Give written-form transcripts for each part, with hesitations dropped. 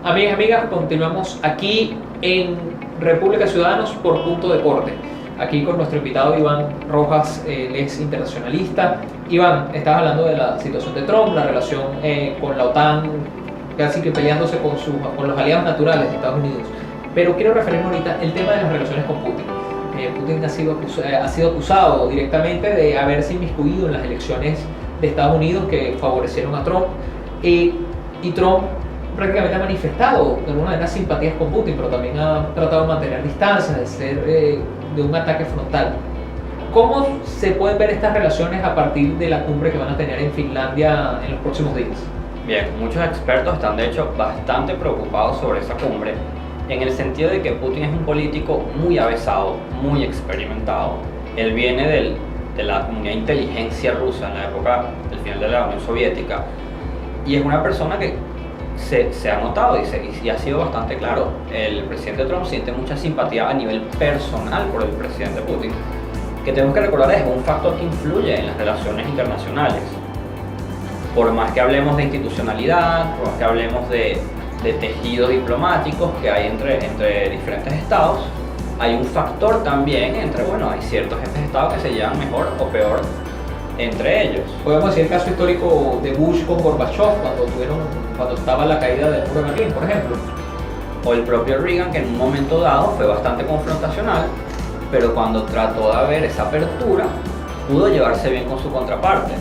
Amigas, continuamos aquí en República Ciudadanos por Punto de Corte. Aquí con nuestro invitado Iván Rojas, él es internacionalista. Iván, estabas hablando de la situación de Trump, la relación con la OTAN, casi que peleándose con los aliados naturales de Estados Unidos. Pero quiero referirme ahorita al tema de las relaciones con Putin. Putin ha sido acusado directamente de haberse inmiscuido en las elecciones de Estados Unidos que favorecieron a Trump. Y Trump prácticamente ha manifestado de alguna manera simpatías con Putin, pero también ha tratado de mantener distancias, de ser de un ataque frontal. ¿Cómo se pueden ver estas relaciones a partir de la cumbre que van a tener en Finlandia en los próximos días? Bien, muchos expertos están de hecho bastante preocupados sobre esa cumbre, en el sentido de que Putin es un político muy avesado, muy experimentado. Él viene de la comunidad de inteligencia rusa en la época del final de la Unión Soviética, y es una persona que se ha notado y ha sido bastante claro. El presidente Trump siente mucha simpatía a nivel personal por el presidente Putin, que tenemos que recordar es un factor que influye en las relaciones internacionales. Por más que hablemos de institucionalidad, por más que hablemos de tejidos diplomáticos que hay entre diferentes estados, hay un factor también hay ciertos jefes de estado que se llevan mejor o peor entre ellos. Podemos decir el caso histórico de Bush con Gorbachev cuando estaba la caída del muro de Berlín, por ejemplo. O el propio Reagan, que en un momento dado fue bastante confrontacional, pero cuando trató de haber esa apertura, pudo llevarse bien con su contraparte.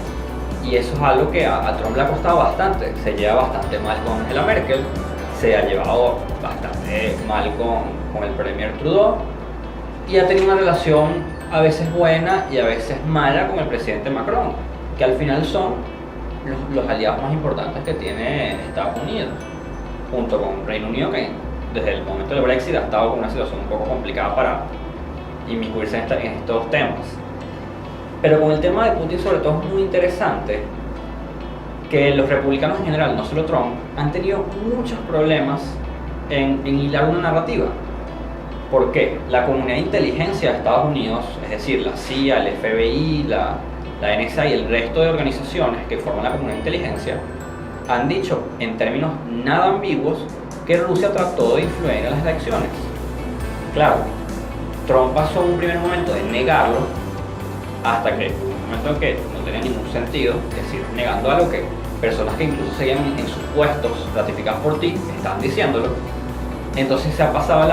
Y eso es algo que a Trump le ha costado bastante. Se lleva bastante mal con Angela Merkel, se ha llevado bastante mal con el premier Trudeau, y ha tenido una relación a veces buena y a veces mala con el presidente Macron, que al final son los aliados más importantes que tiene Estados Unidos, junto con Reino Unido, que desde el momento del Brexit ha estado con una situación un poco complicada para inmiscuirse en estos temas. Pero con el tema de Putin sobre todo es muy interesante que los republicanos en general, no solo Trump, han tenido muchos problemas en hilar una narrativa. ¿Por qué? La comunidad de inteligencia de Estados Unidos, es decir, la CIA, el FBI, la NSA y el resto de organizaciones que forman la comunidad de inteligencia, han dicho en términos nada ambiguos que Rusia trató de influir en las elecciones. Claro, Trump pasó un primer momento de negarlo, hasta que un momento en que no tenía ningún sentido, es decir, negando algo que personas que incluso seguían en sus puestos ratificados por ti estaban diciéndolo. Entonces se ha pasado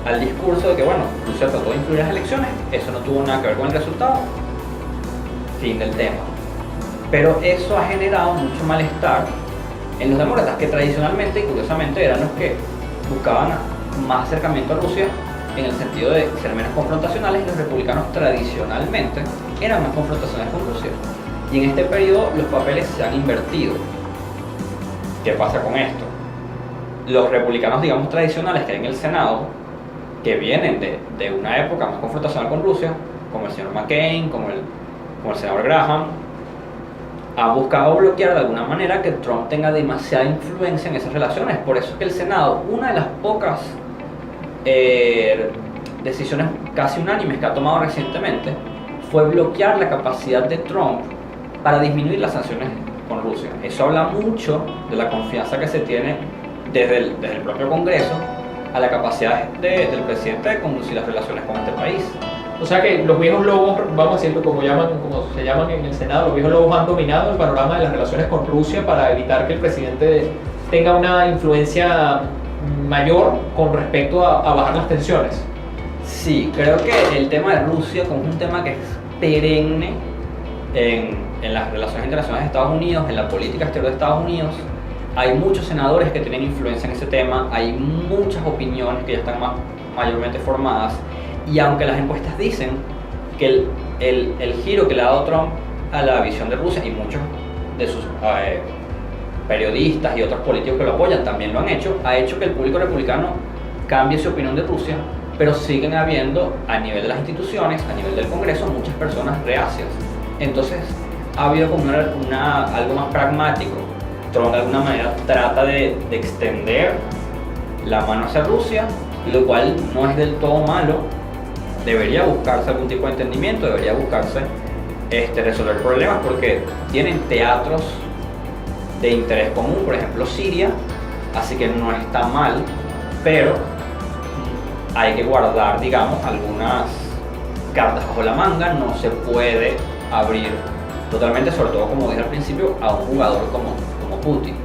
al discurso de que Rusia trató de influir en las elecciones, eso no tuvo nada que ver con el resultado, fin del tema. Pero eso ha generado mucho malestar en los demócratas, que tradicionalmente y curiosamente eran los que buscaban más acercamiento a Rusia en el sentido de ser menos confrontacionales. Los republicanos tradicionalmente eran más confrontacionales con Rusia, y en este periodo los papeles se han invertido. ¿Qué pasa con esto? Los republicanos, digamos, tradicionales que hay en el Senado, que vienen de una época más confrontacional con Rusia, como el señor McCain, como el senador Graham, han buscado bloquear de alguna manera que Trump tenga demasiada influencia en esas relaciones. Por eso es que el Senado, una de las pocas decisiones casi unánimes que ha tomado recientemente, fue bloquear la capacidad de Trump para disminuir las sanciones con Rusia. Eso habla mucho de la confianza que se tiene desde el propio Congreso a la capacidad del presidente de conducir las relaciones con este país. O sea que los viejos lobos, vamos a decirlo como se llaman en el Senado, los viejos lobos han dominado el panorama de las relaciones con Rusia para evitar que el presidente tenga una influencia mayor con respecto a bajar las tensiones. Sí, creo que el tema de Rusia, como es un tema que es perenne en las relaciones internacionales de Estados Unidos, en la política exterior de Estados Unidos, hay muchos senadores que tienen influencia en ese tema, hay muchas opiniones que ya están mayormente formadas, y aunque las encuestas dicen que el giro que le ha dado Trump a la visión de Rusia, y muchos de sus periodistas y otros políticos que lo apoyan también lo han hecho, ha hecho que el público republicano cambie su opinión de Rusia, pero siguen habiendo a nivel de las instituciones, a nivel del Congreso, muchas personas reacias. Entonces ha habido como algo más pragmático. Trump de alguna manera trata de extender la mano hacia Rusia, lo cual no es del todo malo. Debería buscarse algún tipo de entendimiento, debería buscarse resolver problemas, porque tienen teatros de interés común. Por ejemplo, Siria así que no está mal, pero hay que guardar, digamos, algunas cartas bajo la manga. No se puede abrir totalmente, sobre todo como dije al principio, a un jugador como Putin,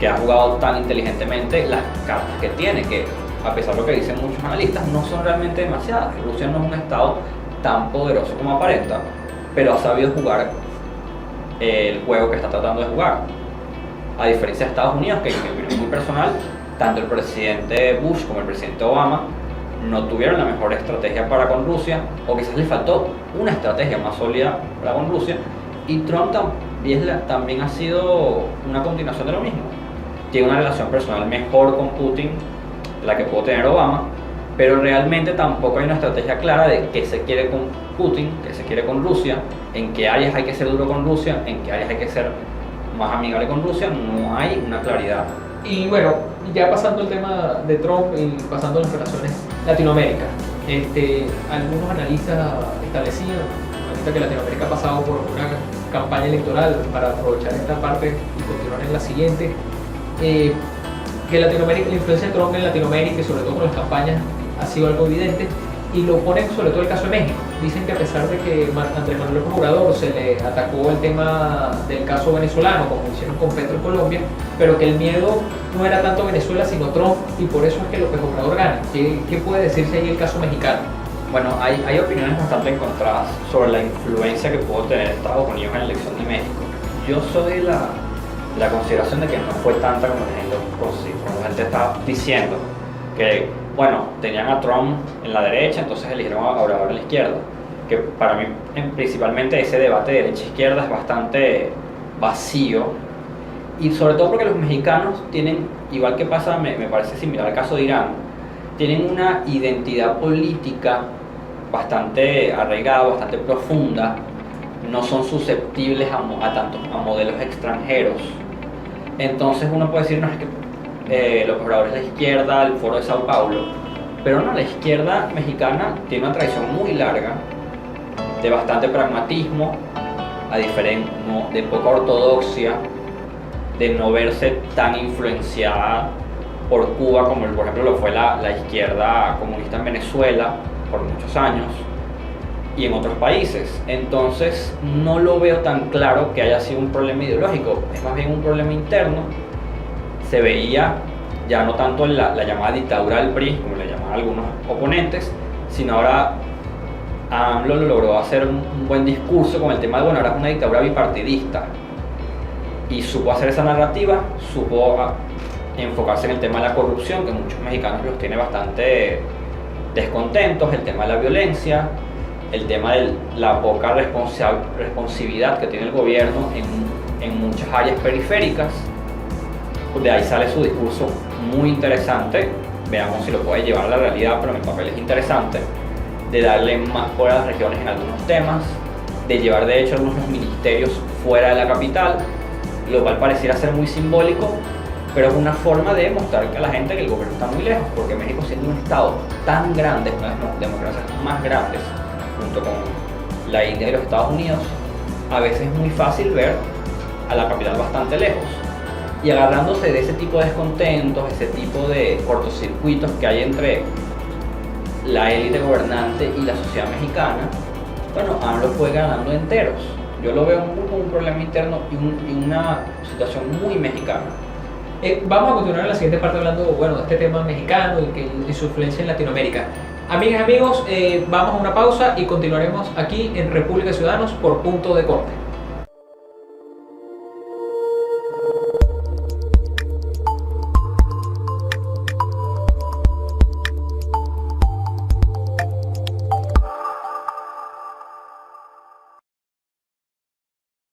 que ha jugado tan inteligentemente las cartas que tiene, que a pesar de lo que dicen muchos analistas, no son realmente demasiadas. Rusia no es un estado tan poderoso como aparenta, pero ha sabido jugar el juego que está tratando de jugar. A diferencia de Estados Unidos, que en mi opinión muy personal, tanto el presidente Bush como el presidente Obama no tuvieron la mejor estrategia para con Rusia, o quizás les faltó una estrategia más sólida para con Rusia, y Trump también ha sido una continuación de lo mismo. Tiene una relación personal mejor con Putin de la que pudo tener Obama, pero realmente tampoco hay una estrategia clara de qué se quiere con Putin, qué se quiere con Rusia, en qué áreas hay que ser duro con Rusia, en qué áreas hay que ser más amigable con Rusia. No hay una claridad. Y bueno, ya pasando el tema de Trump y pasando a las relaciones Latinoamérica, algunos analistas establecían ahorita que Latinoamérica ha pasado por una campaña electoral para aprovechar esta parte y continuar en la siguiente, que Latinoamérica, la influencia de Trump en Latinoamérica y sobre todo con las campañas ha sido algo evidente, y lo ponen sobre todo el caso de México. Dicen que a pesar de que Andrés Manuel López Obrador se le atacó el tema del caso venezolano, como hicieron con Petro en Colombia, pero que el miedo no era tanto Venezuela sino Trump, y por eso es que López Obrador gana. ¿Qué puede decirse ahí el caso mexicano? Bueno, hay opiniones bastante encontradas sobre la influencia que pudo tener Estados Unidos en la elección de México. Yo soy de la consideración de que no fue tanta como la gente está diciendo, que bueno, tenían a Trump en la derecha, entonces eligieron a Obrador en la izquierda, que para mí principalmente ese debate de derecha-izquierda es bastante vacío, y sobre todo porque los mexicanos tienen, igual que pasa, me parece similar al caso de Irán, tienen una identidad política bastante arraigada, bastante profunda, no son susceptibles a modelos extranjeros. Entonces uno puede decir, no, es que López Obrador es la izquierda, el Foro de Sao Paulo, pero no, la izquierda mexicana tiene una tradición muy larga de bastante pragmatismo, de poca ortodoxia, de no verse tan influenciada por Cuba como por ejemplo lo fue la izquierda comunista en Venezuela por muchos años y en otros países. Entonces no lo veo tan claro que haya sido un problema ideológico, es más bien un problema interno. Se veía ya no tanto en la llamada dictadura del PRI, como le llamaban algunos oponentes, sino ahora AMLO logró hacer un buen discurso con el tema de, bueno, ahora es una dictadura bipartidista, y supo hacer esa narrativa, supo enfocarse en el tema de la corrupción, que muchos mexicanos los tiene bastante descontentos, el tema de la violencia, el tema de la poca responsividad que tiene el gobierno en muchas áreas periféricas. De ahí sale su discurso muy interesante, veamos si lo puede llevar a la realidad, pero mi papel es interesante, de darle más poder a las regiones en algunos temas, de llevar de hecho algunos ministerios fuera de la capital, lo cual pareciera ser muy simbólico, pero es una forma de mostrar a la gente que el gobierno está muy lejos, porque México, siendo un estado tan grande, una de las democracias más grandes, junto con la India y los Estados Unidos, a veces es muy fácil ver a la capital bastante lejos. Y agarrándose de ese tipo de descontentos, ese tipo de cortocircuitos que hay entre la élite gobernante y la sociedad mexicana, bueno, AMLO fue ganando enteros. Yo lo veo como un problema interno y una situación muy mexicana. Vamos a continuar en la siguiente parte hablando, bueno, de este tema mexicano y su influencia en Latinoamérica. Amigas y amigos, vamos a una pausa y continuaremos aquí en República Ciudadanos por Punto de Corte.